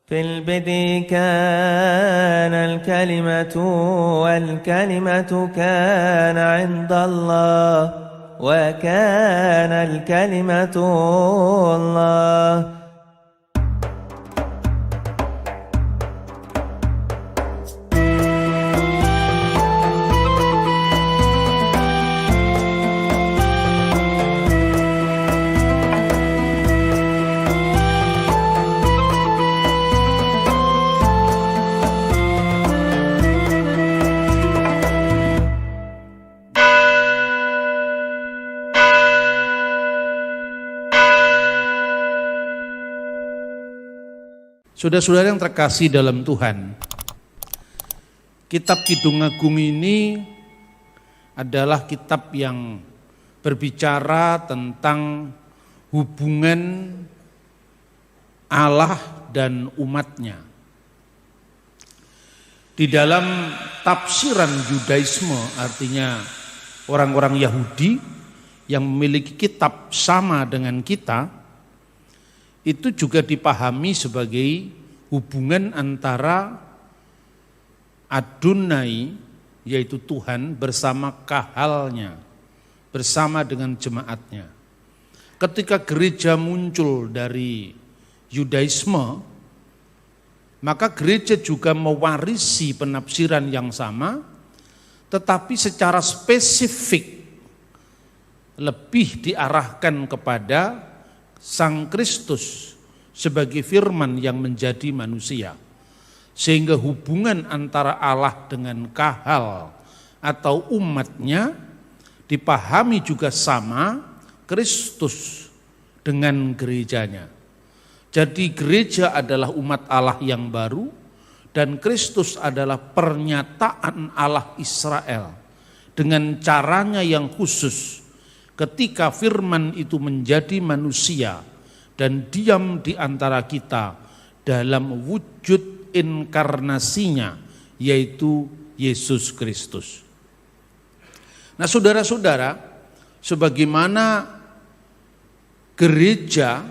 في البدء كان الكلمة والكلمة كان عند الله وكان الكلمة الله. Saudara-saudara yang terkasih dalam Tuhan, kitab Kidung Agung ini adalah kitab yang berbicara tentang hubungan Allah dan umatnya. Di dalam tafsiran Yudaisme, artinya orang-orang Yahudi yang memiliki kitab sama dengan kita, itu juga dipahami sebagai hubungan antara Adonai, yaitu Tuhan, bersama kahalnya, bersama dengan jemaatnya. Ketika gereja muncul dari Yudaisme, maka gereja juga mewarisi penafsiran yang sama, tetapi secara spesifik lebih diarahkan kepada Sang Kristus sebagai firman yang menjadi manusia. Sehingga hubungan antara Allah dengan kahal atau umatnya dipahami juga sama Kristus dengan gerejanya. Jadi gereja adalah umat Allah yang baru dan Kristus adalah pernyataan Allah Israel dengan caranya yang khusus. Ketika firman itu menjadi manusia dan diam di antara kita dalam wujud inkarnasinya, yaitu Yesus Kristus. Nah saudara-saudara, sebagaimana gereja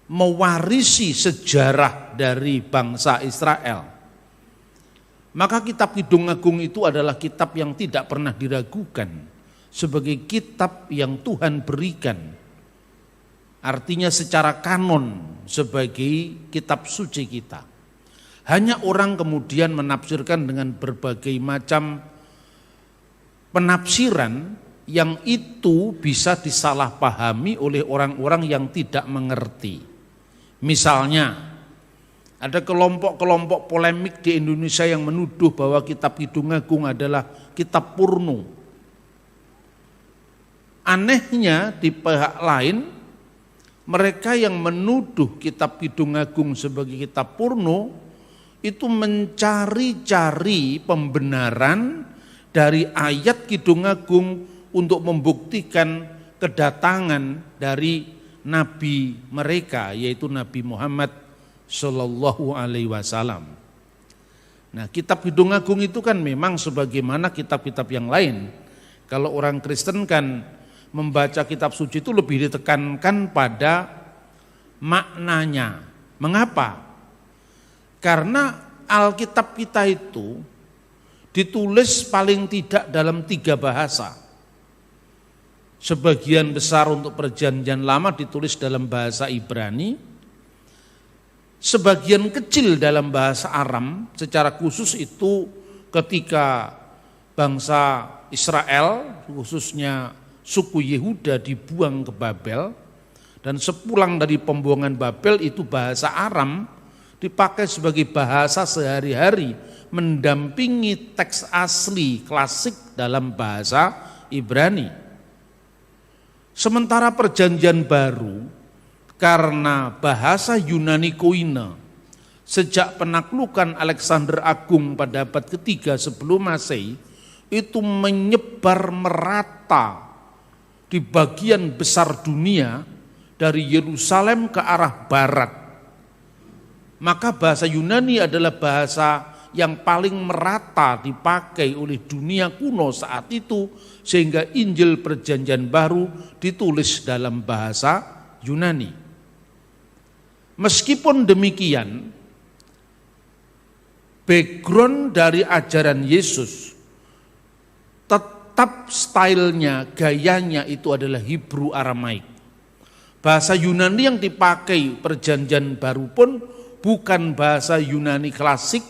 mewarisi sejarah dari bangsa Israel, maka kitab Kidung Agung itu adalah kitab yang tidak pernah diragukan sebagai kitab yang Tuhan berikan, artinya secara kanon sebagai kitab suci kita. Hanya orang kemudian menafsirkan dengan berbagai macam penafsiran yang itu bisa disalahpahami oleh orang-orang yang tidak mengerti. Misalnya, ada kelompok-kelompok polemik di Indonesia yang menuduh bahwa kitab Kidung Agung adalah kitab purno. Anehnya di pihak lain, mereka yang menuduh kitab Kidung Agung sebagai kitab purno itu mencari-cari pembenaran dari ayat Kidung Agung untuk membuktikan kedatangan dari nabi mereka, yaitu Nabi Muhammad Shallallahu Alaihi Wasallam. Nah, kitab Kidung Agung itu kan memang sebagaimana kitab-kitab yang lain. Kalau orang Kristen kan membaca kitab suci itu lebih ditekankan pada maknanya. Mengapa? Karena Alkitab kita itu ditulis paling tidak dalam 3 bahasa. Sebagian besar untuk Perjanjian Lama ditulis dalam bahasa Ibrani, sebagian kecil dalam bahasa Aram, secara khusus itu ketika bangsa Israel, khususnya suku Yehuda dibuang ke Babel, dan sepulang dari pembuangan Babel itu bahasa Aram dipakai sebagai bahasa sehari-hari mendampingi teks asli klasik dalam bahasa Ibrani. Sementara Perjanjian Baru karena bahasa Yunani Koine sejak penaklukan Alexander Agung pada abad ketiga sebelum Masehi itu menyebar merata di bagian besar dunia dari Yerusalem ke arah barat. Maka bahasa Yunani adalah bahasa yang paling merata dipakai oleh dunia kuno saat itu, sehingga Injil Perjanjian Baru ditulis dalam bahasa Yunani. Meskipun demikian, background dari ajaran Yesus, tetap stylenya, gayanya itu adalah Hebrew Aramaik. Bahasa Yunani yang dipakai perjanjian baru pun bukan bahasa Yunani klasik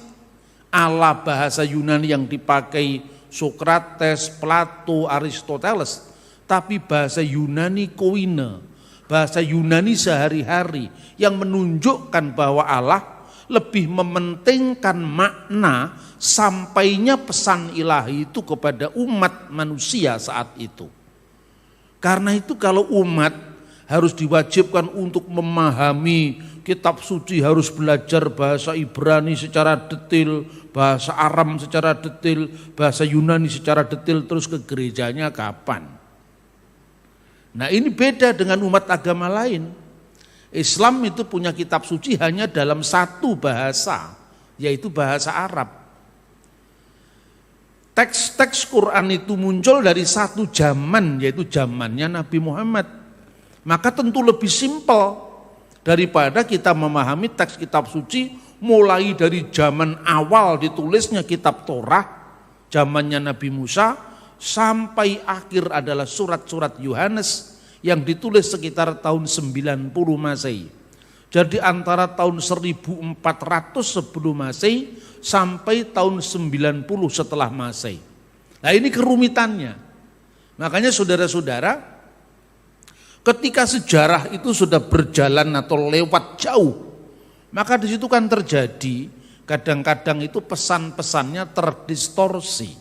ala bahasa Yunani yang dipakai Sokrates, Plato, Aristoteles, tapi bahasa Yunani koine, bahasa Yunani sehari-hari yang menunjukkan bahwa Allah lebih mementingkan makna sampainya pesan ilahi itu kepada umat manusia saat itu. Karena itu kalau umat harus diwajibkan untuk memahami kitab suci, harus belajar bahasa Ibrani secara detail, bahasa Aram secara detail, bahasa Yunani secara detail, terus ke gerejanya kapan? Nah ini beda dengan umat agama lain. Islam itu punya kitab suci hanya dalam satu bahasa, yaitu bahasa Arab. Teks-teks Quran itu muncul dari satu zaman, yaitu zamannya Nabi Muhammad. Maka tentu lebih simpel daripada kita memahami teks kitab suci mulai dari zaman awal ditulisnya kitab Torah, zamannya Nabi Musa, sampai akhir adalah surat-surat Yohanes yang ditulis sekitar tahun 90 Masehi. Jadi antara tahun 1400 sebelum Masehi sampai tahun 90 setelah Masehi. Nah ini kerumitannya. Makanya saudara-saudara, ketika sejarah itu sudah berjalan atau lewat jauh, maka di situ kan terjadi kadang-kadang itu pesan-pesannya terdistorsi.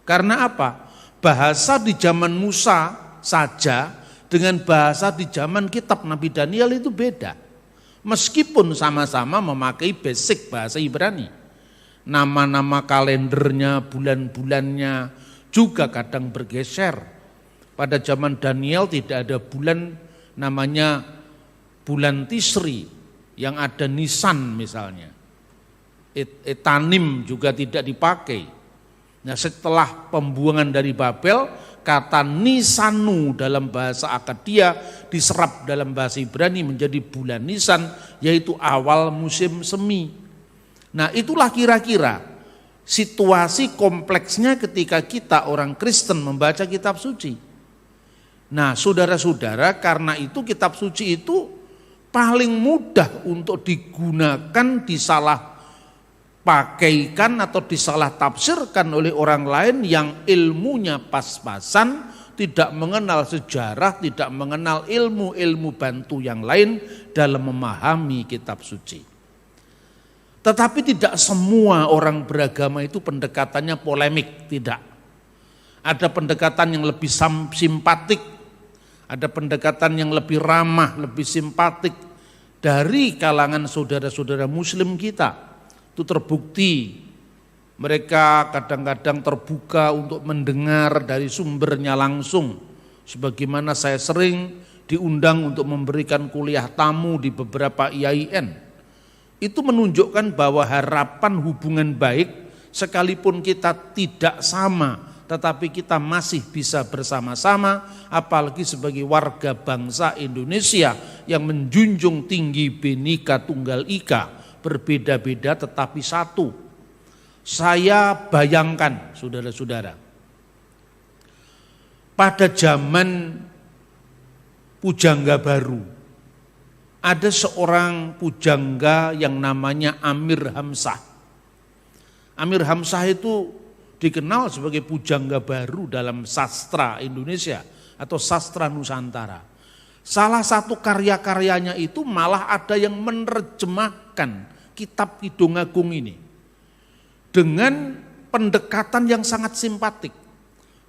Karena apa? Bahasa di zaman Musa saja dengan bahasa di zaman kitab Nabi Daniel itu beda. Meskipun sama-sama memakai basic bahasa Ibrani. Nama-nama kalendernya, bulan-bulannya juga kadang bergeser. Pada zaman Daniel tidak ada bulan namanya bulan Tisri, yang ada Nisan misalnya. Etanim juga tidak dipakai. Nah setelah pembuangan dari Babel, kata Nisanu dalam bahasa Akkadia diserap dalam bahasa Ibrani menjadi bulan Nisan, yaitu awal musim semi. Nah itulah kira-kira situasi kompleksnya ketika kita orang Kristen membaca kitab suci. Nah saudara-saudara, karena itu kitab suci itu paling mudah untuk digunakan, disalah pakaikan atau disalah tafsirkan oleh orang lain yang ilmunya pas-pasan, tidak mengenal sejarah, tidak mengenal ilmu-ilmu bantu yang lain dalam memahami kitab suci. Tetapi tidak semua orang beragama itu pendekatannya polemik, tidak. Ada pendekatan yang lebih simpatik, ada pendekatan yang lebih ramah, lebih simpatik dari kalangan saudara-saudara muslim kita. Itu terbukti mereka kadang-kadang terbuka untuk mendengar dari sumbernya langsung. Sebagaimana saya sering diundang untuk memberikan kuliah tamu di beberapa IAIN. Itu menunjukkan bahwa harapan hubungan baik sekalipun kita tidak sama, tetapi kita masih bisa bersama-sama, apalagi sebagai warga bangsa Indonesia yang menjunjung tinggi Bhinneka Tunggal Ika, berbeda-beda tetapi satu. Saya bayangkan saudara-saudara, pada zaman pujangga baru, ada seorang pujangga yang namanya Amir Hamzah. Amir Hamzah itu dikenal sebagai pujangga baru dalam sastra Indonesia atau sastra Nusantara. Salah satu karya-karyanya itu malah ada yang menerjemahkan kitab Kidung Agung ini dengan pendekatan yang sangat simpatik.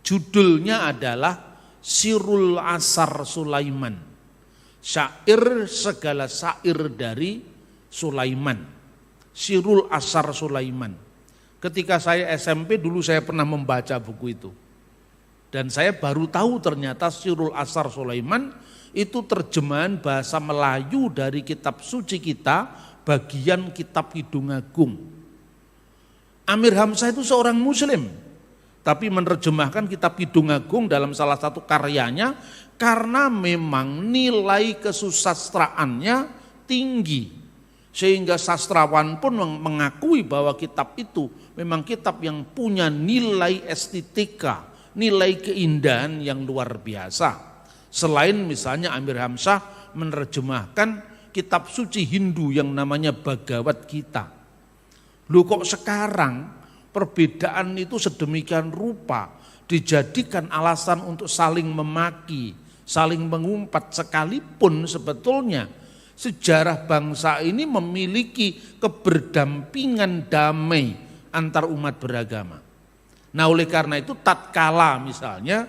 Judulnya adalah Sirul Asar Sulaiman, syair segala syair dari Sulaiman. Sirul Asar Sulaiman. Ketika saya SMP dulu saya pernah membaca buku itu. Dan saya baru tahu ternyata Sirul Asar Sulaiman itu terjemahan bahasa Melayu dari kitab suci kita, bagian kitab Kidung Agung. Amir Hamzah itu seorang muslim, tapi menerjemahkan kitab Kidung Agung dalam salah satu karyanya karena memang nilai kesusastraannya tinggi. Sehingga sastrawan pun mengakui bahwa kitab itu memang kitab yang punya nilai estetika, nilai keindahan yang luar biasa. Selain misalnya Amir Hamzah menerjemahkan kitab suci Hindu yang namanya Bhagavad Gita. Loh kok sekarang perbedaan itu sedemikian rupa dijadikan alasan untuk saling memaki, saling mengumpat, sekalipun sebetulnya sejarah bangsa ini memiliki keberdampingan damai antar umat beragama. Nah oleh karena itu tatkala misalnya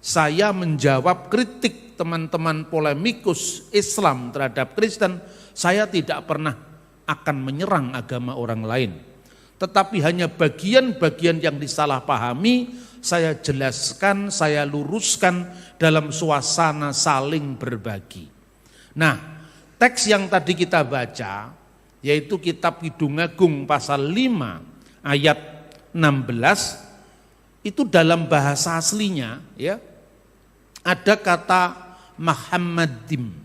saya menjawab kritik teman-teman polemikus Islam terhadap Kristen, saya tidak pernah akan menyerang agama orang lain. Tetapi hanya bagian-bagian yang disalahpahami saya jelaskan, saya luruskan dalam suasana saling berbagi. Nah, teks yang tadi kita baca, yaitu kitab Kidung Agung pasal 5 ayat 16, itu dalam bahasa aslinya ya ada kata Muhammadim.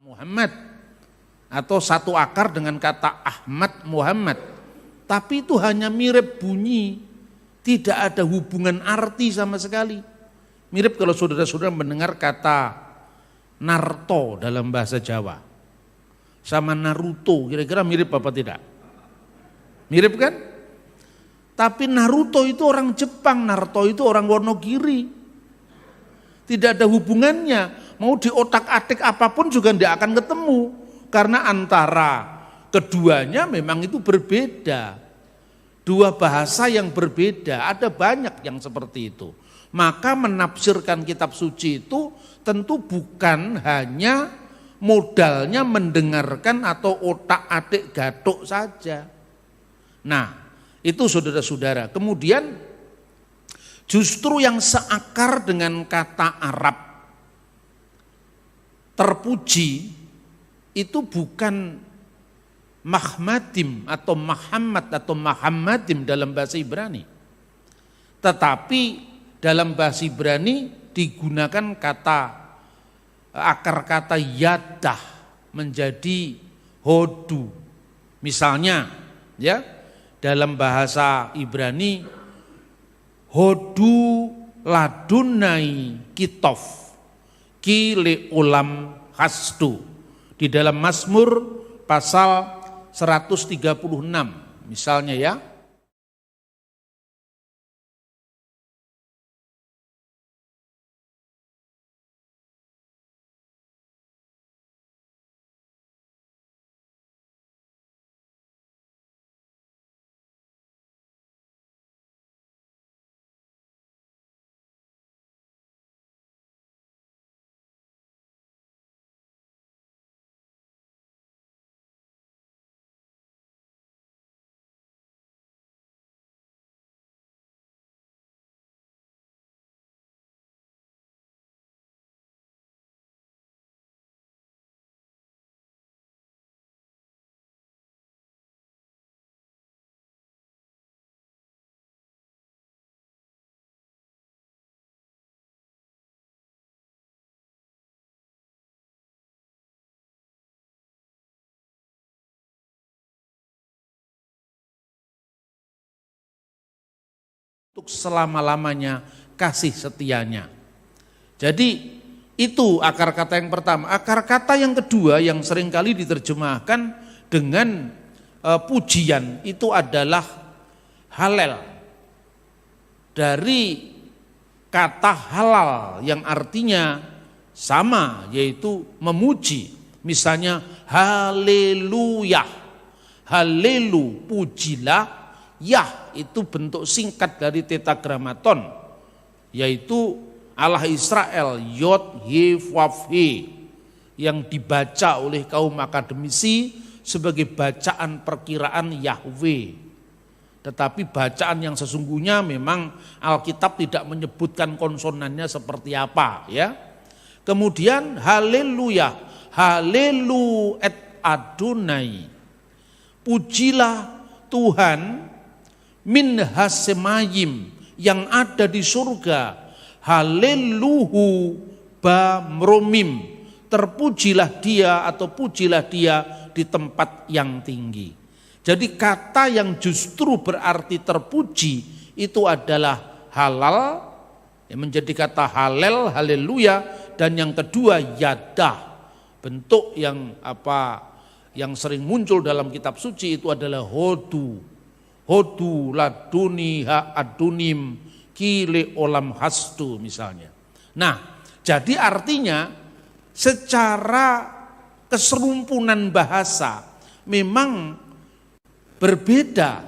Muhammad atau satu akar dengan kata Ahmad Muhammad, tapi itu hanya mirip bunyi, tidak ada hubungan arti sama sekali. Mirip kalau saudara-saudara mendengar kata Narto dalam bahasa Jawa sama Naruto, kira-kira mirip apa tidak? Mirip kan? Tapi Naruto itu orang Jepang, Narto itu orang Wonogiri. Tidak ada hubungannya. Mau di otak-atik apapun juga tidak akan ketemu. Karena antara keduanya memang itu berbeda. Dua bahasa yang berbeda, ada banyak yang seperti itu. Maka menafsirkan kitab suci itu tentu bukan hanya modalnya mendengarkan atau otak-atik gatuk saja. Nah, itu saudara-saudara. Kemudian justru yang seakar dengan kata Arab terpuji itu bukan Mahmadim atau Muhammad atau Muhammadim dalam bahasa Ibrani. Tetapi dalam bahasa Ibrani digunakan kata akar kata yadah menjadi hodu. Misalnya ya dalam bahasa Ibrani hodu ladunai kitof kile ulam hasdu di dalam Mazmur pasal 136 misalnya ya. untuk selama-lamanya kasih setianya. Jadi itu akar kata yang pertama. Akar kata yang kedua yang seringkali diterjemahkan dengan pujian itu adalah halal. Dari kata halal yang artinya sama, yaitu memuji. Misalnya haleluya, halelu pujilah, yah itu bentuk singkat dari tetragramaton, yaitu Allah Israel, Yod, He, Vav, He, yang dibaca oleh kaum akademisi sebagai bacaan perkiraan Yahweh. Tetapi bacaan yang sesungguhnya memang Alkitab tidak menyebutkan konsonannya seperti apa, ya. Kemudian haleluya, halelu et Adonai, pujilah Tuhan min hasemayim yang ada di surga, haleluhu bamromim, terpujilah dia atau pujilah dia di tempat yang tinggi. Jadi kata yang justru berarti terpuji itu adalah halal, yang menjadi kata halal, haleluya, dan yang kedua yadah, bentuk yang yang sering muncul dalam kitab suci itu adalah hodu. Hodu laduni ha adunim kile olam hastu misalnya. Nah, jadi artinya secara keserumpunan bahasa memang berbeda.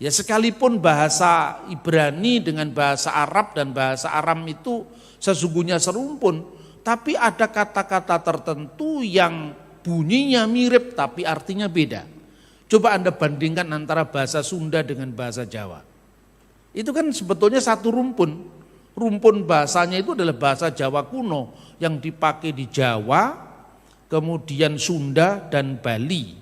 Ya, sekalipun bahasa Ibrani dengan bahasa Arab dan bahasa Aram itu sesungguhnya serumpun, tapi ada kata-kata tertentu yang bunyinya mirip tapi artinya beda. Coba Anda bandingkan antara bahasa Sunda dengan bahasa Jawa. Itu kan sebetulnya satu rumpun. Rumpun bahasanya itu adalah bahasa Jawa kuno yang dipakai di Jawa, kemudian Sunda dan Bali.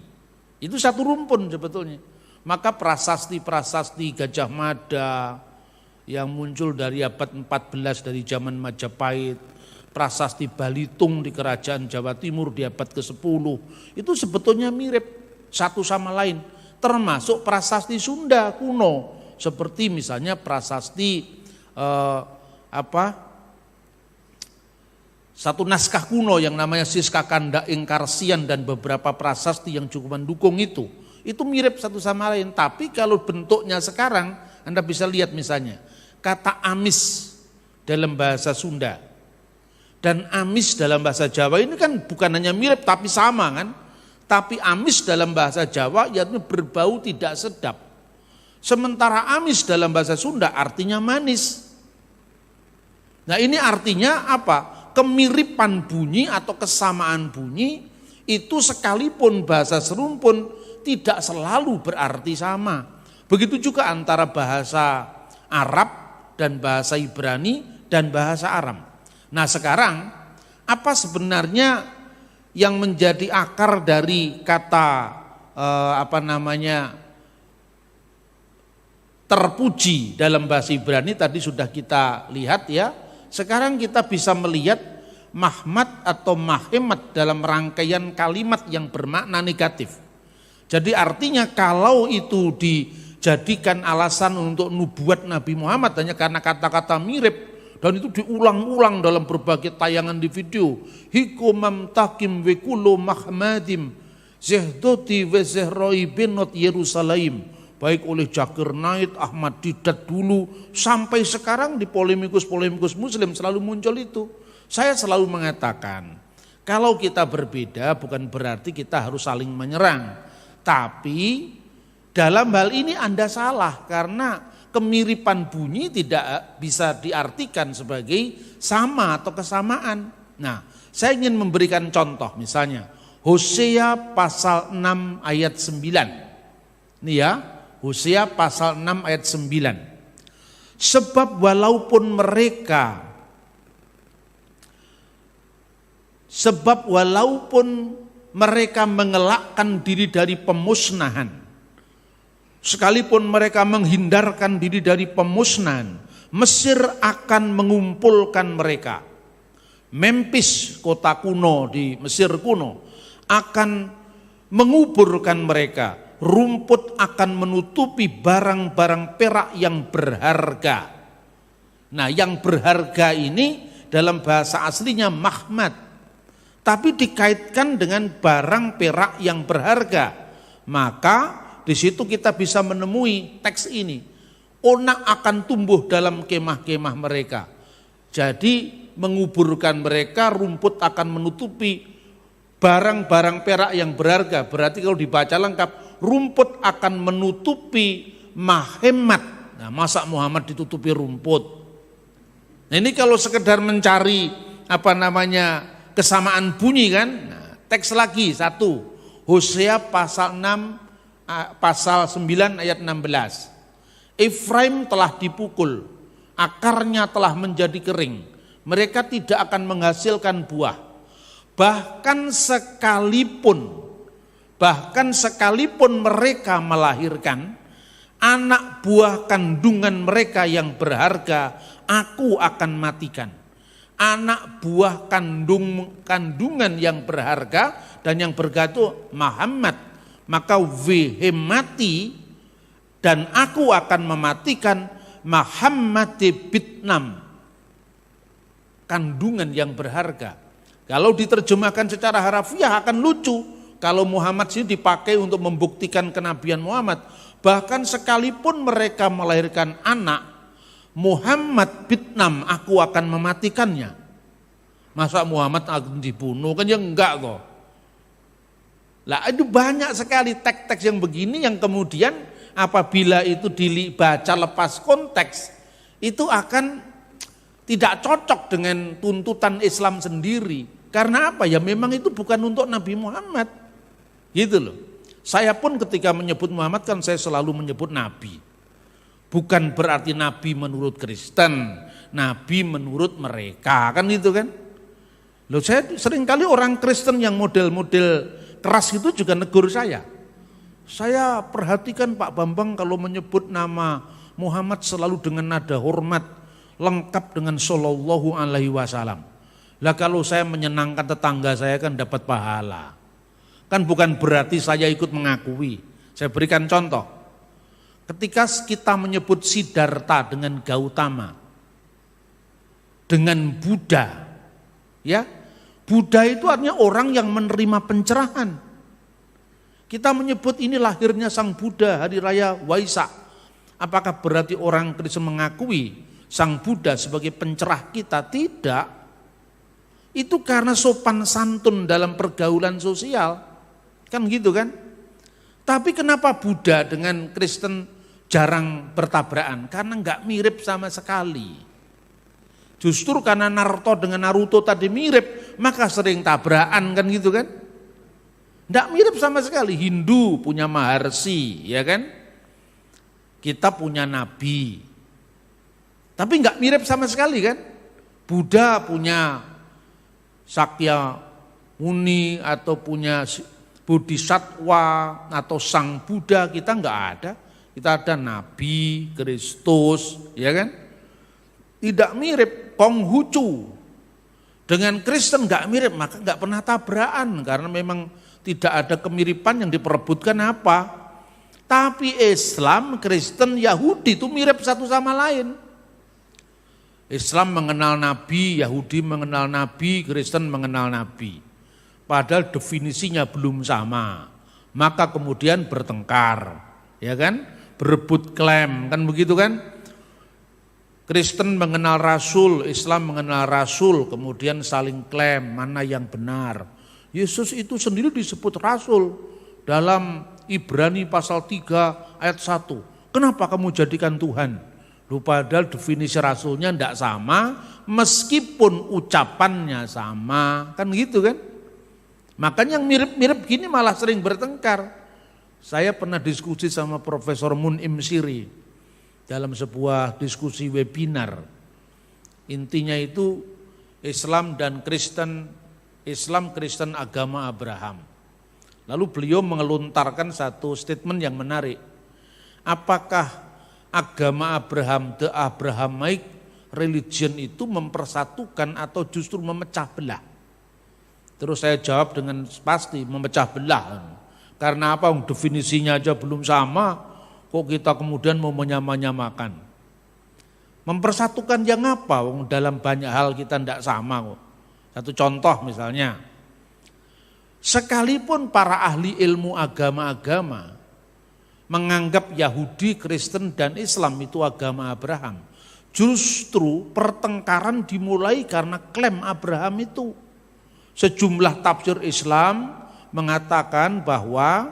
Itu satu rumpun sebetulnya. Maka prasasti-prasasti Gajah Mada yang muncul dari abad 14 dari zaman Majapahit, prasasti Balitung di Kerajaan Jawa Timur di abad ke-10, itu sebetulnya mirip satu sama lain, termasuk prasasti Sunda kuno seperti misalnya prasasti satu naskah kuno yang namanya Siska Kanda Ingkarsian dan beberapa prasasti yang cukup mendukung itu mirip satu sama lain. Tapi kalau bentuknya sekarang Anda bisa lihat misalnya kata amis dalam bahasa Sunda dan amis dalam bahasa Jawa ini kan bukan hanya mirip tapi sama kan. Tapi amis dalam bahasa Jawa yaitu berbau tidak sedap. Sementara amis dalam bahasa Sunda artinya manis. Nah, ini artinya apa? Kemiripan bunyi atau kesamaan bunyi itu sekalipun bahasa serumpun tidak selalu berarti sama. Begitu juga antara bahasa Arab dan bahasa Ibrani dan bahasa Aram. Nah, sekarang apa sebenarnya yang menjadi akar dari kata terpuji dalam bahasa Ibrani tadi sudah kita lihat ya. Sekarang kita bisa melihat mahmad atau mahemat dalam rangkaian kalimat yang bermakna negatif. Jadi artinya kalau itu dijadikan alasan untuk nubuat Nabi Muhammad hanya karena kata-kata mirip, dan itu diulang-ulang dalam berbagai tayangan di video. Hikumam takim wekulo mahmadim zehdoti wezehroi benot Yerusalem. Baik oleh Zakir Naik, Ahmad Didat dulu, sampai sekarang di polemikus-polemikus muslim selalu muncul itu. Saya selalu mengatakan, kalau kita berbeda bukan berarti kita harus saling menyerang. Tapi dalam hal ini Anda salah karena kemiripan bunyi tidak bisa diartikan sebagai sama atau kesamaan. Nah, saya ingin memberikan contoh misalnya Hosea pasal 6 ayat 9. Ini ya, Hosea pasal 6 ayat 9. Sebab walaupun mereka mengelakkan diri dari pemusnahan, sekalipun mereka menghindarkan diri dari pemusnahan, Mesir akan mengumpulkan mereka. Memphis, kota kuno di Mesir kuno, akan menguburkan mereka. rumput akan menutupi barang-barang perak yang berharga. Nah, yang berharga ini dalam bahasa aslinya mahmad, tapi dikaitkan dengan barang perak yang berharga. Maka di situ kita bisa menemui teks ini. Onak akan tumbuh dalam kemah-kemah mereka. Jadi menguburkan mereka, rumput akan menutupi barang-barang perak yang berharga. Berarti kalau dibaca lengkap, rumput akan menutupi mahemat. Nah, masa Muhammad ditutupi rumput? Nah, ini kalau sekedar mencari kesamaan bunyi kan. Nah, teks lagi satu, Hosea pasal 6 pasal 9 ayat 16. Efraim telah dipukul, akarnya telah menjadi kering. Mereka tidak akan menghasilkan buah. Bahkan sekalipun mereka melahirkan anak buah kandungan mereka yang berharga, aku akan matikan. Anak buah kandungan yang berharga dan yang berharga itu Muhammad, maka wehemati dan aku akan mematikan Muhammad bitnam, kandungan yang berharga. Kalau diterjemahkan secara harafiah akan lucu. Kalau Muhammad sini dipakai untuk membuktikan kenabian Muhammad. Bahkan sekalipun mereka melahirkan anak, Muhammad bitnam, aku akan mematikannya. Masa Muhammad akan dibunuh? Kan ya enggak kok. Lah itu banyak sekali teks-teks yang begini yang kemudian apabila itu dibaca lepas konteks, itu akan tidak cocok dengan tuntutan Islam sendiri. Karena apa? Ya memang itu bukan untuk Nabi Muhammad. Gitu loh. Saya pun ketika menyebut Muhammad kan saya selalu menyebut Nabi. Bukan berarti Nabi menurut Kristen, Nabi menurut mereka, kan gitu kan. Loh, saya seringkali orang Kristen yang model-model keras itu juga negur saya. Saya perhatikan Pak Bambang kalau menyebut nama Muhammad selalu dengan nada hormat, lengkap dengan sallallahu alaihi wasallam. Lah kalau saya menyenangkan tetangga saya kan dapat pahala. Kan bukan berarti saya ikut mengakui. Saya berikan contoh. Ketika kita menyebut Siddhartha dengan Gautama, dengan Buddha, ya, Buddha itu artinya orang yang menerima pencerahan. Kita menyebut ini lahirnya Sang Buddha, hari raya Waisak. Apakah berarti orang Kristen mengakui Sang Buddha sebagai pencerah kita? Tidak. Itu karena sopan santun dalam pergaulan sosial. Kan gitu kan? Tapi kenapa Buddha dengan Kristen jarang bertabrakan? Karena enggak mirip sama sekali. Justru karena Naruto dengan Naruto tadi mirip, maka sering tabrakan kan gitu kan? Enggak mirip sama sekali. Hindu punya Maharshi, ya kan? Kita punya Nabi. Tapi enggak mirip sama sekali kan? Buddha punya Sakya Muni atau punya Bodhisattva atau Sang Buddha, kita enggak ada. Kita ada Nabi, Kristus, ya kan? Tidak mirip. Konghucu dengan Kristen enggak mirip, maka enggak pernah tabrakan karena memang tidak ada kemiripan yang diperebutkan apa. Tapi Islam, Kristen, Yahudi itu mirip satu sama lain. Islam mengenal Nabi, Yahudi mengenal Nabi, Kristen mengenal Nabi. Padahal definisinya belum sama. Maka kemudian bertengkar, ya kan? Berebut klaim, kan begitu kan? Kristen mengenal Rasul, Islam mengenal Rasul, kemudian saling klaim mana yang benar. Yesus itu sendiri disebut Rasul dalam Ibrani pasal 3 ayat 1. Kenapa kamu jadikan Tuhan? Padahal definisi Rasulnya tidak sama, meskipun ucapannya sama, kan gitu kan? Makanya yang mirip-mirip gini malah sering bertengkar. Saya pernah diskusi sama Profesor Mun'im Siri dalam sebuah diskusi webinar. Intinya itu Islam dan Kristen, Islam Kristen agama Abraham. Lalu beliau mengelontarkan satu statement yang menarik. Apakah agama Abraham, the Abrahamic religion itu mempersatukan atau justru memecah belah? Terus saya jawab dengan pasti memecah belah. Karena apa? Definisinya aja belum sama, kok kita kemudian mau menyamakan. Mempersatukan yang apa? Dalam banyak hal kita tidak sama kok. Satu contoh misalnya, sekalipun para ahli ilmu agama-agama menganggap Yahudi, Kristen, dan Islam itu agama Abraham, justru pertengkaran dimulai karena klaim Abraham itu. Sejumlah tafsir Islam mengatakan bahwa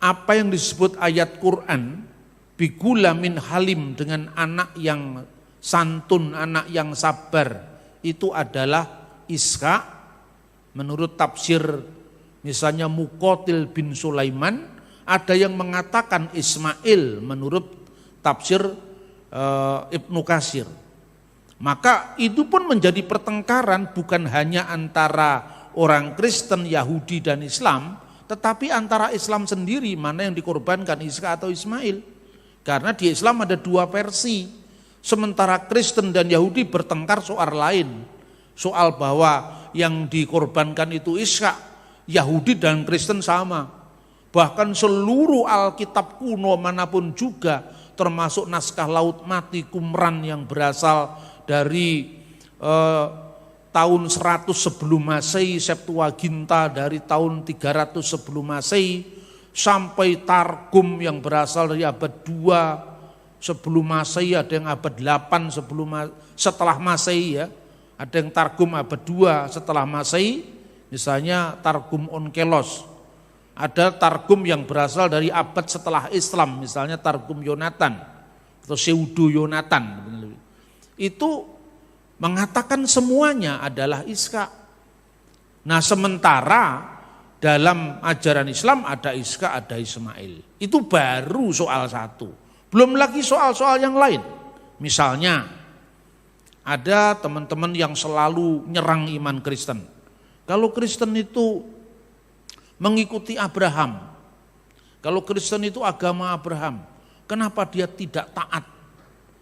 apa yang disebut ayat Quran, bigulamin halim, dengan anak yang santun, anak yang sabar, itu adalah Ishak. Menurut tafsir misalnya Muqatil bin Sulaiman, ada yang mengatakan Ismail menurut tafsir Ibnu Katsir. Maka itu pun menjadi pertengkaran bukan hanya antara orang Kristen, Yahudi, dan Islam, tetapi antara Islam sendiri, mana yang dikorbankan, Ishak atau Ismail. Karena di Islam ada dua versi, sementara Kristen dan Yahudi bertengkar soal lain, soal bahwa yang dikorbankan itu Ishak, Yahudi dan Kristen sama. Bahkan seluruh Alkitab kuno manapun juga, termasuk naskah Laut Mati Qumran yang berasal dari tahun 100 sebelum Masehi, Septuaginta dari tahun 300 sebelum Masehi, sampai Targum yang berasal dari abad 2 sebelum Masehi, ada yang abad 8 setelah Masehi ya. Ada yang Targum abad 2 setelah Masehi, misalnya Targum Onkelos. Ada Targum yang berasal dari abad setelah Islam, misalnya Targum Yonatan atau Pseudo Yonatan. Itu mengatakan semuanya adalah Ishak. Nah, sementara dalam ajaran Islam ada Ishak, ada Ismail. Itu baru soal satu. Belum lagi soal-soal yang lain. Misalnya ada teman-teman yang selalu nyerang iman Kristen. Kalau Kristen itu mengikuti Abraham, kalau Kristen itu agama Abraham, kenapa dia tidak taat?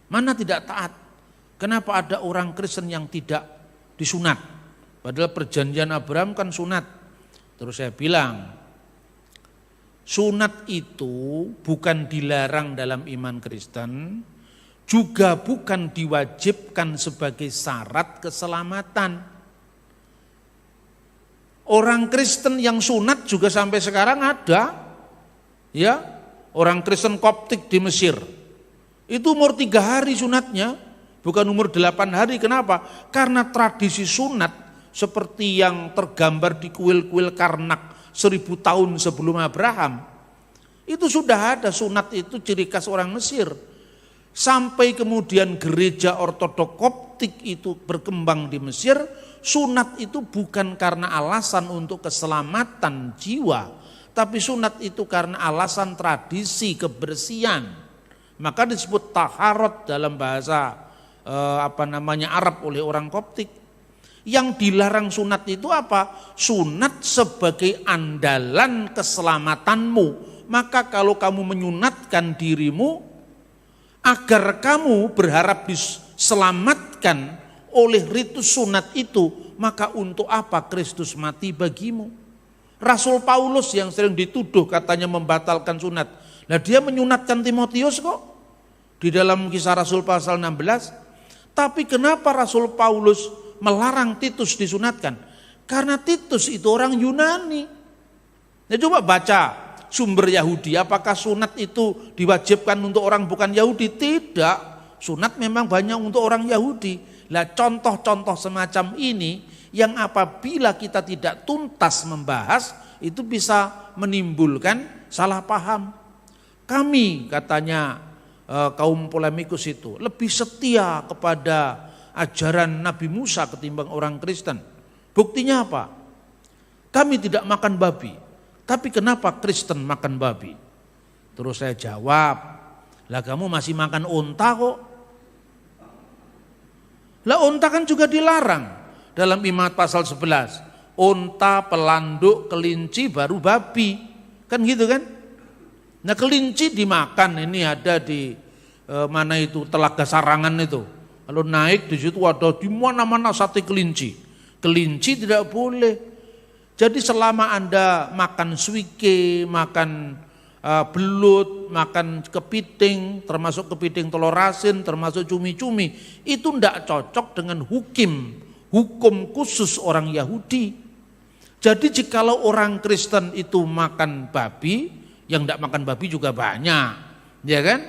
Mana tidak taat? Kenapa ada orang Kristen yang tidak disunat? Padahal perjanjian Abraham kan sunat. Terus saya bilang, sunat itu bukan dilarang dalam iman Kristen, juga bukan diwajibkan sebagai syarat keselamatan. Orang Kristen yang sunat juga sampai sekarang ada, ya, orang Kristen Koptik di Mesir. Itu umur 3 hari sunatnya, bukan umur 8 hari. Kenapa? Karena tradisi sunat seperti yang tergambar di kuil-kuil Karnak 1000 tahun sebelum Abraham, itu sudah ada. Sunat itu ciri khas orang Mesir. Sampai kemudian gereja ortodok Koptik itu berkembang di Mesir, sunat itu bukan karena alasan untuk keselamatan jiwa, tapi sunat itu karena alasan tradisi kebersihan. Maka disebut taharot dalam bahasa Arab oleh orang Koptik. Yang dilarang sunat itu apa? Sunat sebagai andalan keselamatanmu. Maka kalau kamu menyunatkan dirimu agar kamu berharap diselamatkan oleh ritus sunat itu, maka untuk apa Kristus mati bagimu? Rasul Paulus yang sering dituduh katanya membatalkan sunat, nah dia menyunatkan Timotius kok di dalam Kisah Rasul pasal 16. Tapi kenapa Rasul Paulus melarang Titus disunatkan? Karena Titus itu orang Yunani. Nah, coba baca sumber Yahudi, apakah sunat itu diwajibkan untuk orang bukan Yahudi? Tidak, sunat memang banyak untuk orang Yahudi. Nah, contoh-contoh semacam ini yang apabila kita tidak tuntas membahas, itu bisa menimbulkan salah paham. Kami, katanya kaum polemikus itu, lebih setia kepada ajaran Nabi Musa ketimbang orang Kristen. Buktinya apa? Kami tidak makan babi, tapi kenapa Kristen makan babi? Terus saya jawab, lah kamu masih makan unta kok. Lah unta kan juga dilarang dalam Imamat pasal 11. Unta, pelanduk, kelinci, baru babi. Kan gitu kan? Nah, kelinci dimakan, ini ada di mana itu Telaga Sarangan itu. Kalau naik di situ ada di mana-mana sate kelinci. Kelinci tidak boleh. Jadi selama Anda makan suike, makan belut, makan kepiting, termasuk kepiting telur asin, termasuk cumi-cumi, itu tidak cocok dengan hukum khusus orang Yahudi. Jadi jikalau orang Kristen itu makan babi, yang tidak makan babi juga banyak, ya kan?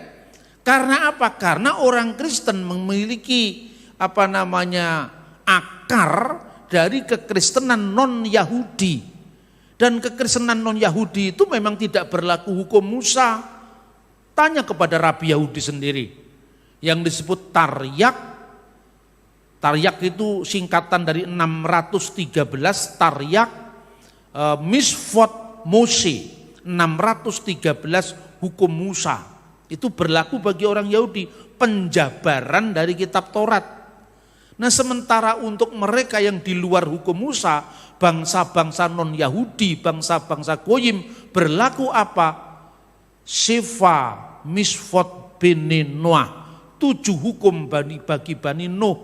Karena apa? Karena orang Kristen memiliki akar dari kekristenan non-Yahudi. Dan kekristenan non-Yahudi itu memang tidak berlaku hukum Musa. Tanya kepada Rabi Yahudi sendiri. Yang disebut Taryak. Taryak itu singkatan dari 613 Taryak Misfot Mose. 613 hukum Musa. Itu berlaku bagi orang Yahudi. Penjabaran dari kitab Taurat. Nah sementara untuk mereka yang di luar hukum Musa, bangsa-bangsa non-Yahudi, bangsa-bangsa Goyim, berlaku apa? Sefa Misfot Bene Noah, 7 hukum bagi Bani Nuh.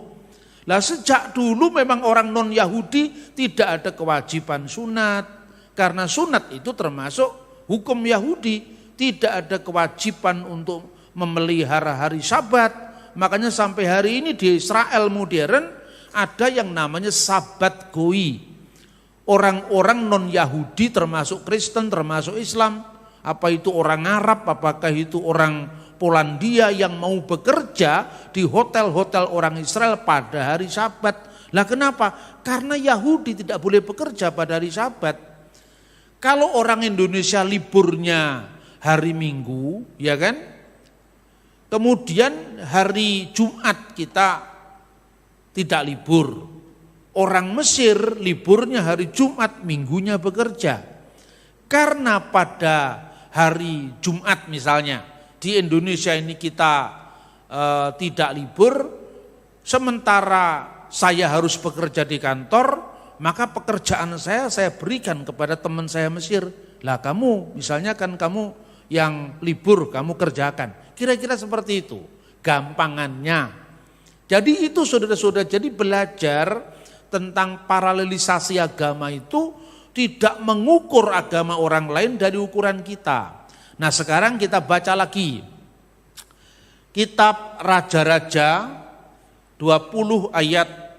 Nah sejak dulu memang orang non-Yahudi tidak ada kewajiban sunat, karena sunat itu termasuk hukum Yahudi, tidak ada kewajiban untuk memelihara hari Sabat. Makanya sampai hari ini di Israel modern ada yang namanya Sabat Goi. Orang-orang non-Yahudi termasuk Kristen, termasuk Islam, apa itu orang Arab, apakah itu orang Polandia yang mau bekerja di hotel-hotel orang Israel pada hari Sabat. Lah kenapa? Karena Yahudi tidak boleh bekerja pada hari Sabat. Kalau orang Indonesia liburnya hari Minggu, ya kan? Kemudian hari Jumat kita tidak libur. Orang Mesir liburnya hari Jumat, minggunya bekerja. Karena pada hari Jumat misalnya, di Indonesia ini kita tidak libur, sementara saya harus bekerja di kantor, maka pekerjaan saya berikan kepada teman saya Mesir. Lah kamu, misalnya kan kamu yang libur, kamu kerjakan. Kira-kira seperti itu, gampangannya. Jadi itu saudara-saudara, jadi belajar tentang paralelisasi agama itu tidak mengukur agama orang lain dari ukuran kita. Nah sekarang kita baca lagi. Kitab Raja-Raja 20 ayat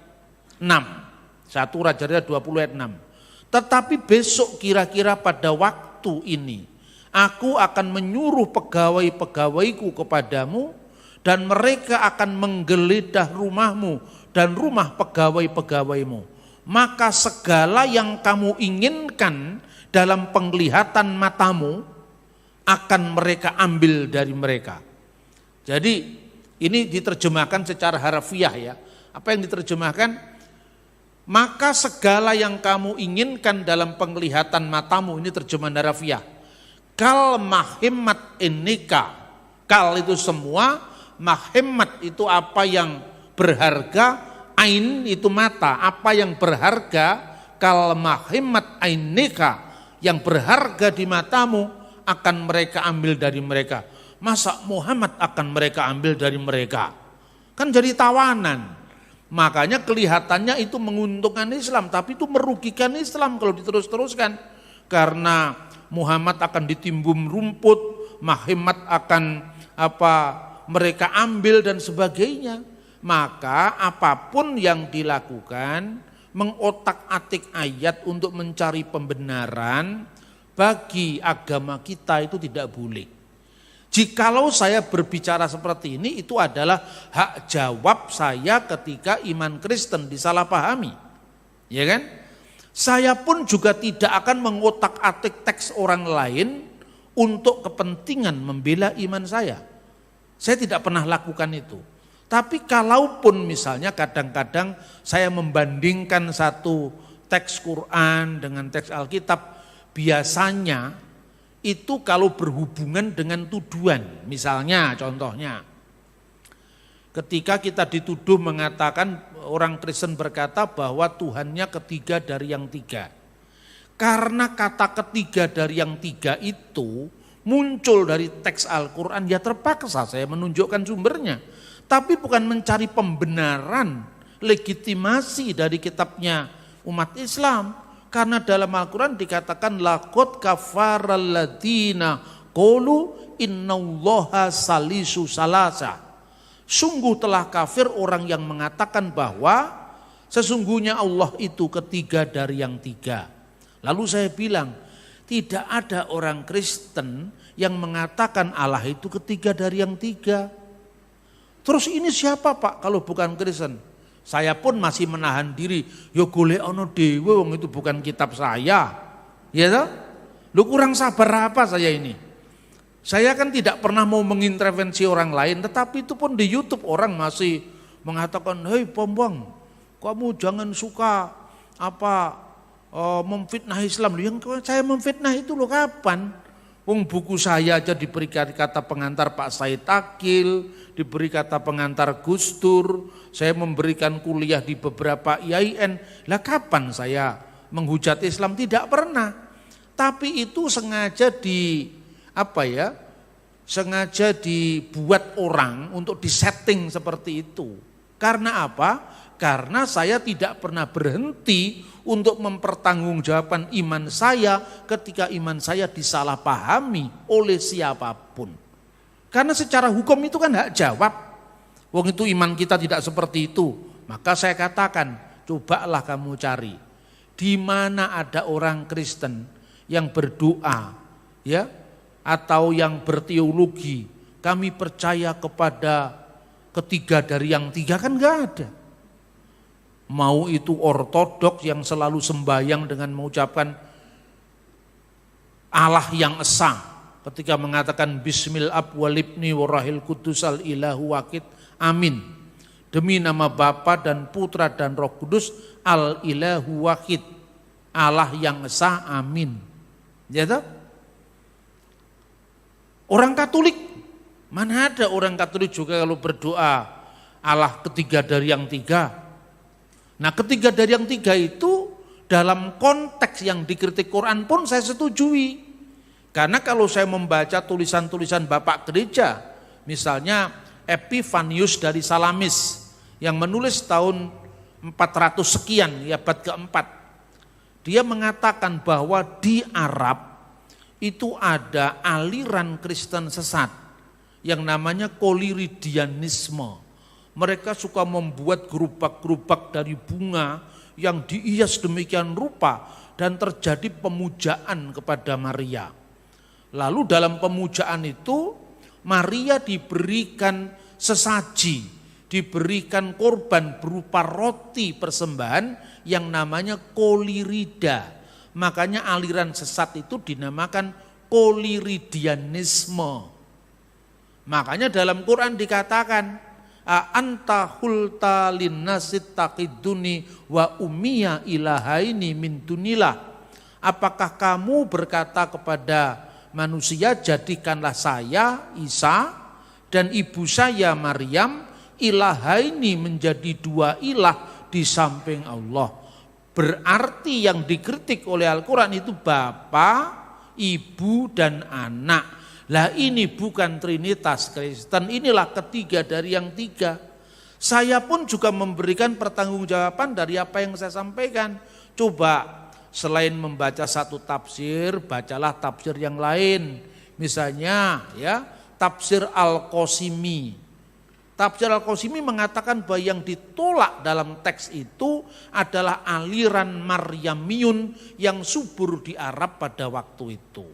6. 1 Raja-Raja 20 ayat 6. Tetapi besok kira-kira pada waktu ini, aku akan menyuruh pegawai-pegawaiku kepadamu dan mereka akan menggeledah rumahmu dan rumah pegawai-pegawaimu. Maka segala yang kamu inginkan dalam penglihatan matamu akan mereka ambil dari mereka. Jadi ini diterjemahkan secara harfiah ya. Apa yang diterjemahkan? Maka segala yang kamu inginkan dalam penglihatan matamu, ini terjemahan harfiah. Kal mahimmat inika, kal itu semua, mahimmat itu apa yang berharga, ain itu mata, apa yang berharga, kal mahimmat ainika, yang berharga di matamu akan mereka ambil dari mereka. Masa Muhammad akan mereka ambil dari mereka? Kan jadi tawanan. Makanya kelihatannya itu menguntungkan Islam, tapi itu merugikan Islam kalau diterus-teruskan. Karena Muhammad akan ditimbun rumput, Muhammad akan mereka ambil dan sebagainya. Maka apapun yang dilakukan, mengotak-atik ayat untuk mencari pembenaran bagi agama kita itu tidak boleh. Jikalau saya berbicara seperti ini, itu adalah hak jawab saya ketika iman Kristen disalahpahami. Ya kan? Saya pun juga tidak akan mengotak-atik teks orang lain untuk kepentingan membela iman saya. Saya tidak pernah lakukan itu. Tapi kalaupun misalnya kadang-kadang saya membandingkan satu teks Quran dengan teks Alkitab, biasanya itu kalau berhubungan dengan tuduhan. Misalnya contohnya, ketika kita dituduh mengatakan, orang Kristen berkata bahwa Tuhannya ketiga dari yang tiga. Karena kata ketiga dari yang tiga itu muncul dari teks Al-Quran, ya terpaksa saya menunjukkan sumbernya. Tapi bukan mencari pembenaran, legitimasi dari kitabnya umat Islam. Karena dalam Al-Quran dikatakan laqad kafaral ladina qalu innallaha salisu salasa. Sungguh telah kafir orang yang mengatakan bahwa sesungguhnya Allah itu ketiga dari yang tiga. Lalu saya bilang, tidak ada orang Kristen yang mengatakan Allah itu ketiga dari yang tiga. Terus ini siapa Pak kalau bukan Kristen? Saya pun masih menahan diri. Ya golek ono dhewe wong itu bukan kitab saya. Ya toh? Lu kurang sabar apa saya ini? Saya kan tidak pernah mau mengintervensi orang lain, tetapi itu pun di YouTube orang masih mengatakan, "Hei Bambang, kamu jangan suka memfitnah Islam." Yang saya memfitnah itu loh kapan? Wong buku saya aja diberi kata pengantar Pak Said Akil, diberi kata pengantar Gus Dur, saya memberikan kuliah di beberapa IAIN. Lah kapan saya menghujat Islam? Tidak pernah. Tapi itu sengaja sengaja dibuat orang untuk disetting seperti itu. Karena apa? Karena saya tidak pernah berhenti untuk mempertanggungjawabkan iman saya ketika iman saya disalahpahami oleh siapapun. Karena secara hukum itu kan hak jawab. Wong itu iman kita tidak seperti itu. Maka saya katakan, cobalah kamu cari di mana ada orang Kristen yang berdoa, ya, atau yang berteologi. Kami percaya kepada ketiga dari yang tiga, kan enggak ada. Mau itu ortodoks yang selalu sembahyang dengan mengucapkan Allah yang esa, ketika mengatakan Bismil ab walibni warahil kudus al ilahu wakid amin. Demi nama Bapa dan Putra dan Roh Kudus al ilahu wakid, Allah yang esa amin. Ya toh? Orang Katolik, mana ada orang Katolik juga kalau berdoa Allah ketiga dari yang tiga. Nah, ketiga dari yang tiga itu dalam konteks yang dikritik Quran pun saya setujui. Karena kalau saya membaca tulisan-tulisan Bapak Gereja, misalnya Epifanius dari Salamis yang menulis tahun 400 sekian, ya abad keempat, dia mengatakan bahwa di Arab itu ada aliran Kristen sesat yang namanya Koliridianisme. Mereka suka membuat gerobak-gerobak dari bunga yang dihias demikian rupa dan terjadi pemujaan kepada Maria. Lalu dalam pemujaan itu Maria diberikan sesaji, diberikan korban berupa roti persembahan yang namanya kolirida. Makanya aliran sesat itu dinamakan koliridianisme. Makanya dalam Quran dikatakan anta hulta linnasit taqiduni wa ummiya ilahaini min dunillah. Apakah kamu berkata kepada manusia, jadikanlah saya Isa dan ibu saya Maryam ilahaini, menjadi dua ilah di samping Allah. Berarti yang dikritik oleh Al-Quran itu Bapa, Ibu dan Anak. Lah ini bukan Trinitas Kristen, inilah ketiga dari yang tiga. Saya pun juga memberikan pertanggungjawaban dari apa yang saya sampaikan. Coba selain membaca satu tafsir, bacalah tafsir yang lain. Misalnya ya, tafsir Al-Qasimi. Tafsir Al-Qasimi mengatakan bahwa yang ditolak dalam teks itu adalah aliran Maryamiyun yang subur di Arab pada waktu itu.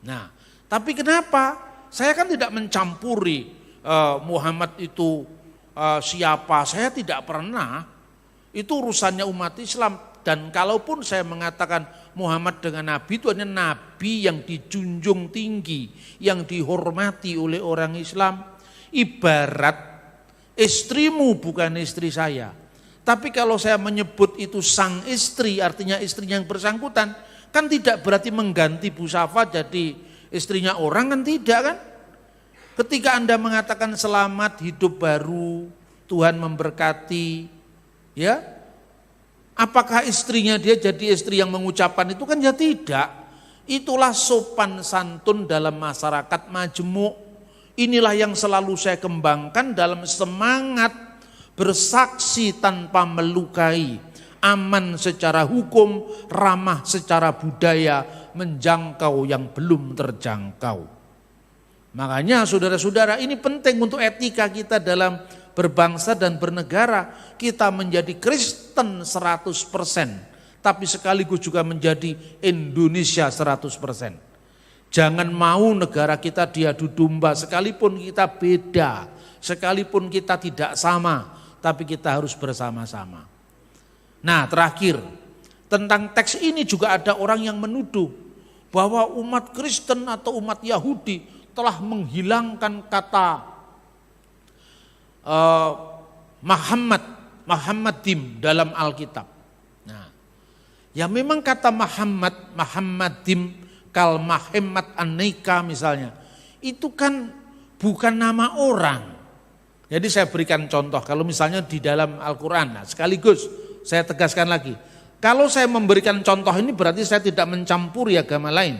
Nah, tapi kenapa? Saya kan tidak mencampuri Muhammad itu siapa, saya tidak pernah. Itu urusannya umat Islam. Dan kalaupun saya mengatakan Muhammad dengan Nabi, itu hanya Nabi yang dijunjung tinggi, yang dihormati oleh orang Islam. Ibarat istrimu bukan istri saya. Tapi kalau saya menyebut itu sang istri, artinya istrinya yang bersangkutan, kan tidak berarti mengganti Bu Safa jadi istrinya orang, kan tidak kan? Ketika Anda mengatakan selamat hidup baru, Tuhan memberkati, ya, apakah istrinya dia jadi istri yang mengucapkan itu? Kan ya tidak. Itulah sopan santun dalam masyarakat majemuk. Inilah yang selalu saya kembangkan dalam semangat bersaksi tanpa melukai. aman secara hukum, ramah secara budaya, menjangkau yang belum terjangkau. Makanya saudara-saudara, ini penting untuk etika kita dalam berbangsa dan bernegara. Kita menjadi Kristen 100%, tapi sekaligus juga menjadi Indonesia 100%. Jangan mau negara kita diadu domba, sekalipun kita beda, sekalipun kita tidak sama, tapi kita harus bersama-sama. Nah, terakhir, tentang teks ini juga ada orang yang menuduh bahwa umat Kristen atau umat Yahudi telah menghilangkan kata Muhammadim dalam Alkitab. Nah, ya memang kata Muhammadim kal Muhammad An-Nika misalnya, itu kan bukan nama orang. Jadi saya berikan contoh, kalau misalnya di dalam Al-Quran, nah sekaligus saya tegaskan lagi, kalau saya memberikan contoh ini berarti saya tidak mencampuri agama lain.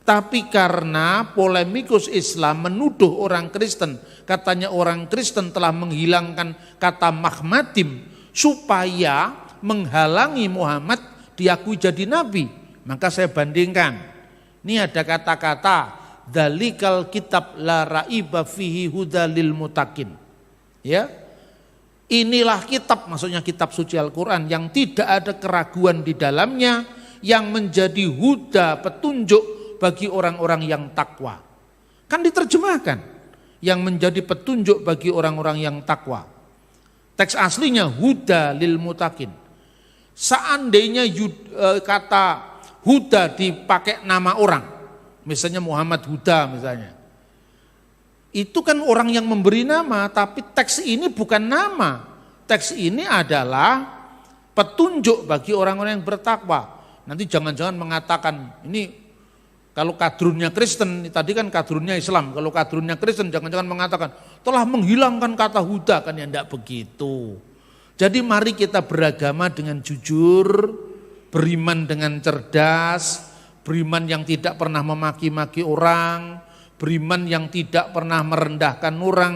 Tapi karena polemikus Islam menuduh orang Kristen, katanya orang Kristen telah menghilangkan kata Muhammadim supaya menghalangi Muhammad diakui jadi nabi. Maka saya bandingkan, ini ada kata-kata Dzalikal kitab la raiba fihi hudalil mutakin. Ya. Inilah kitab, maksudnya kitab suci Al-Qur'an yang tidak ada keraguan di dalamnya, yang menjadi huda, petunjuk bagi orang-orang yang takwa. Kan diterjemahkan, yang menjadi petunjuk bagi orang-orang yang takwa. Teks aslinya huda lil mutakin. Seandainya kata huda dipakai nama orang, misalnya Muhammad Huda misalnya, itu kan orang yang memberi nama, tapi teks ini bukan nama. Teks ini adalah petunjuk bagi orang-orang yang bertakwa. Nanti jangan-jangan mengatakan, ini kalau kadrunnya Kristen, tadi kan kadrunnya Islam, kalau kadrunnya Kristen jangan-jangan mengatakan telah menghilangkan kata Huda, kan ya enggak begitu. Jadi mari kita beragama dengan jujur, beriman dengan cerdas, beriman yang tidak pernah memaki-maki orang, beriman yang tidak pernah merendahkan orang.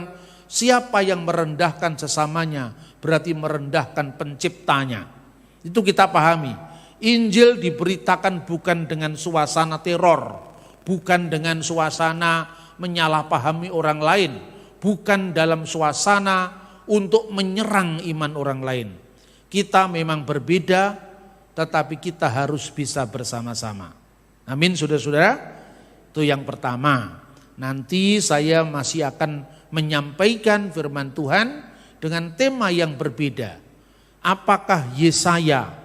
Siapa yang merendahkan sesamanya berarti merendahkan penciptanya. Itu kita pahami. Injil diberitakan bukan dengan suasana teror, bukan dengan suasana menyalahpahami orang lain, bukan dalam suasana untuk menyerang iman orang lain. Kita memang berbeda, tetapi kita harus bisa bersama-sama. Amin, saudara-saudara. Itu yang pertama. Nanti saya masih akan menyampaikan firman Tuhan dengan tema yang berbeda. Apakah Yesaya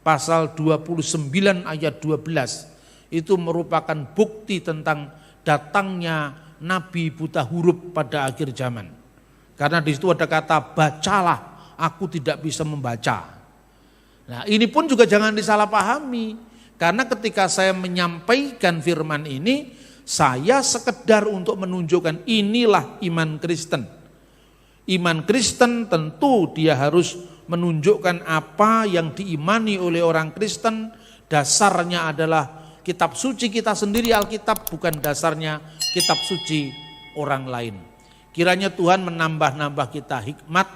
pasal 29 ayat 12 itu merupakan bukti tentang datangnya Nabi buta huruf pada akhir zaman. Karena di situ ada kata bacalah, aku tidak bisa membaca. Nah, ini pun juga jangan disalahpahami. Karena ketika saya menyampaikan firman ini, saya sekedar untuk menunjukkan inilah iman Kristen. Iman Kristen tentu dia harus menunjukkan apa yang diimani oleh orang Kristen. Dasarnya adalah kitab suci kita sendiri, Alkitab, bukan dasarnya kitab suci orang lain. Kiranya Tuhan menambah-nambah kita hikmat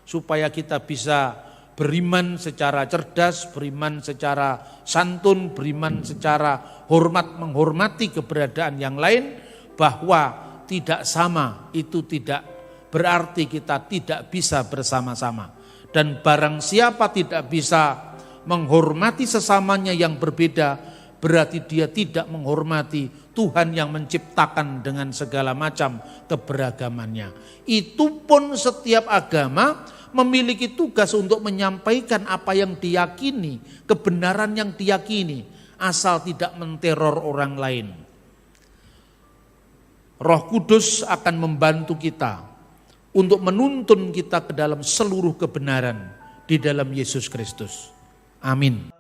supaya kita bisa beriman secara cerdas, beriman secara santun, beriman secara hormat, menghormati keberadaan yang lain, bahwa tidak sama itu tidak berarti kita tidak bisa bersama-sama. Dan barang siapa tidak bisa menghormati sesamanya yang berbeda, berarti dia tidak menghormati Tuhan yang menciptakan dengan segala macam keberagamannya. Itu pun setiap agama memiliki tugas untuk menyampaikan apa yang diyakini, kebenaran yang diyakini, asal tidak menteror orang lain. Roh Kudus akan membantu kita untuk menuntun kita ke dalam seluruh kebenaran di dalam Yesus Kristus. Amin.